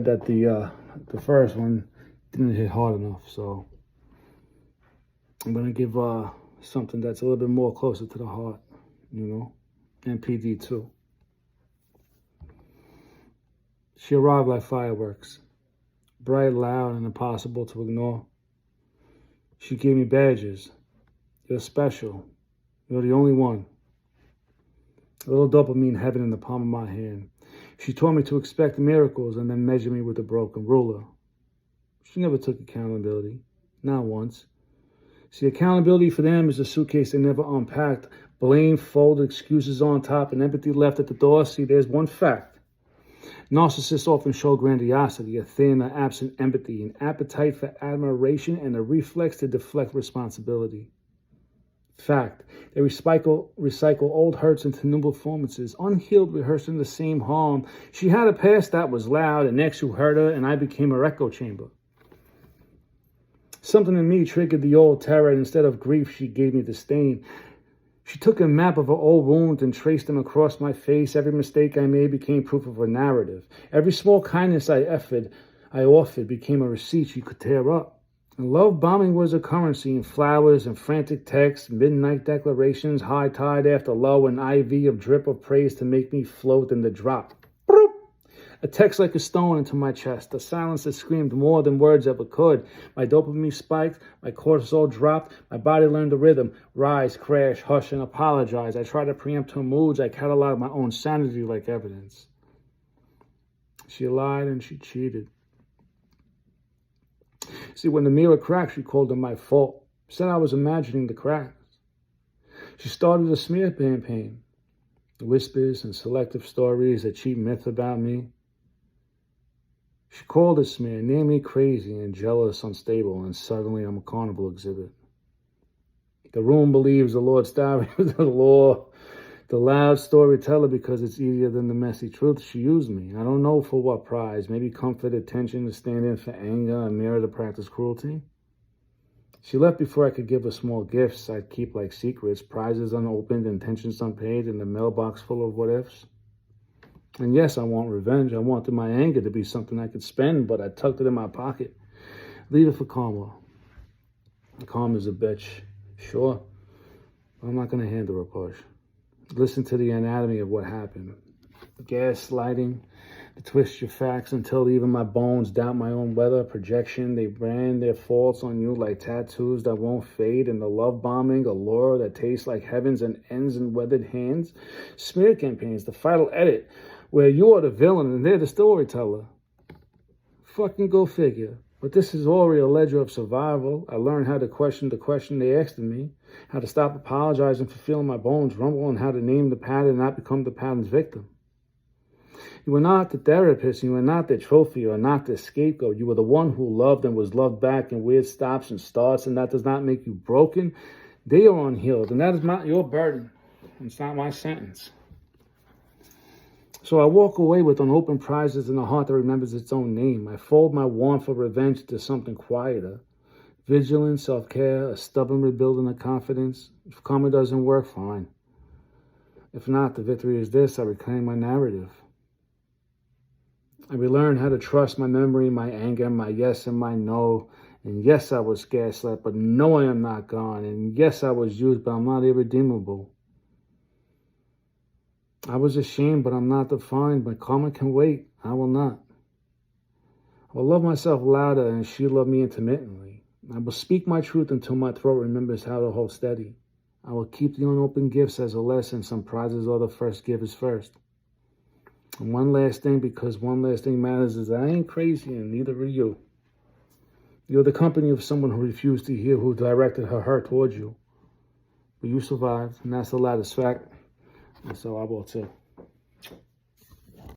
that the first one didn't hit hard enough, so I'm gonna give something that's a little bit more closer to the heart, NPD2. She arrived like fireworks, bright, loud, and impossible to ignore. She gave me badges. You're special. You're the only one. A little dopamine heaven in the palm of my hand. She taught me to expect miracles and then measure me with a broken ruler. She never took accountability. Not once. See, accountability for them is a suitcase they never unpacked, blame folded, excuses on top, and empathy left at the door. See, there's one fact. Narcissists often show grandiosity, a thin or absent empathy, an appetite for admiration, and a reflex to deflect responsibility. Fact, they recycle old hurts into new performances, unhealed rehearsing the same harm. She had a past that was loud, and next who heard her, and I became her echo chamber. Something in me triggered the old terror, and instead of grief, she gave me disdain. She took a map of her old wounds and traced them across my face. Every mistake I made became proof of her narrative. Every small kindness I offered became a receipt she could tear up. And love bombing was a currency in flowers and frantic texts, midnight declarations, high tide after low, an IV of drip of praise to make me float in the drop. Broop! A text like a stone into my chest, a silence that screamed more than words ever could. My dopamine spiked, my cortisol dropped, my body learned the rhythm. Rise, crash, hush, and apologize. I tried to preempt her moods. I cataloged my own sanity like evidence. She lied and she cheated. See, when the mirror cracked, she called it my fault. Said I was imagining the cracks. She started a smear campaign. Whispers and selective stories, a cheap myth about me. She called it smear, named me crazy and jealous, unstable, and suddenly I'm a carnival exhibit. The room believes the Lord starry with the law. The loud storyteller because it's easier than the messy truth. She used me. I don't know for what prize. Maybe comfort, attention, to stand in for anger, a mirror to practice cruelty. She left before I could give her small gifts I'd keep like secrets, prizes unopened, intentions unpaid, and the mailbox full of what-ifs. And yes, I want revenge. I wanted my anger to be something I could spend, but I tucked it in my pocket. Leave it for karma. Karma's a bitch, sure, but I'm not going to handle her push. Listen to the anatomy of what happened. Gaslighting, to twist your facts until even my bones doubt my own weather. Projection, they brand their faults on you like tattoos that won't fade. And the love bombing, a lure that tastes like heavens and ends in weathered hands. Smear campaigns, the final edit, where you are the villain and they're the storyteller. Fucking go figure. But this is already a ledger of survival. I learned how to question the question they asked of me, how to stop apologizing for feeling my bones rumble, and how to name the pattern and not become the pattern's victim. You are not the therapist, you are not the trophy, you are not the scapegoat. You are the one who loved and was loved back in weird stops and starts, and that does not make you broken. They are unhealed, and that is not your burden. It's not my sentence. So I walk away with unopened prizes in a heart that remembers its own name. I fold my want for revenge into something quieter. Vigilance, self-care, a stubborn rebuilding of confidence. If karma doesn't work, fine. If not, the victory is this: I reclaim my narrative. I relearn how to trust my memory, my anger, my yes and my no. And yes, I was gaslit, but no, I am not gone. And yes, I was used, but I'm not irredeemable. I was ashamed, but I'm not defined. My karma can wait. I will not. I will love myself louder, and she loved me intermittently. I will speak my truth until my throat remembers how to hold steady. I will keep the unopened gifts as a lesson. Some prizes are the first givers first. And one last thing, because one last thing matters, is I ain't crazy, and neither are you. You're the company of someone who refused to hear, who directed her hurt towards you. But you survived, and that's the latest fact. And so I will too.